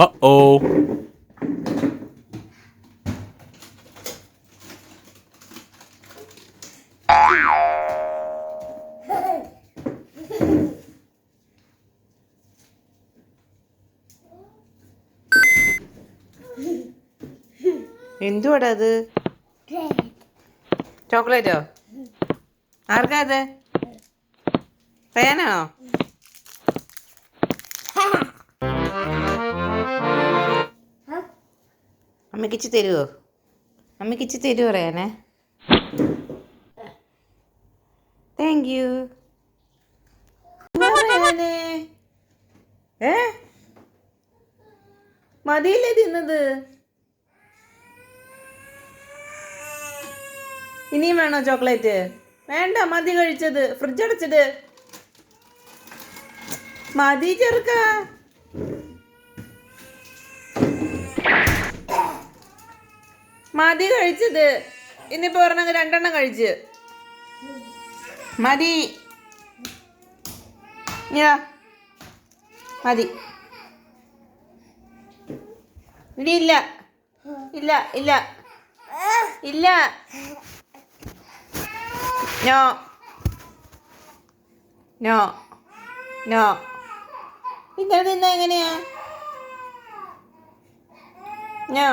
Uh-oh. എന്തുവാടാ അത്? ചോക്ലേറ്റോ? ആർക്കാ അത്? റയാനാണോ? അമ്മക്കിച്ച് തരുവോ? അമ്മക്കിച്ച് തരുവോ റയാനെ? Thank you. റയാനെ മതിയില്ലേ തിന്നത്? ഇനിയും വേണോ ചോക്ലേറ്റ്? വേണ്ട, മതി കഴിച്ചത്. ഫ്രിഡ്ജ് അടച്ചിട്ട് മതി ചെറുക്ക. മതി കഴിച്ചത്. ഇനിയിപ്പോ പറഞ്ഞ 2 കഴിച്ച് മതി. മതി. ഇനി ഇല്ല ഇല്ല ഇല്ല ഇല്ല. No no no. ഇങ്ങനെ തിന്നാ എങ്ങനെയാ? നോ.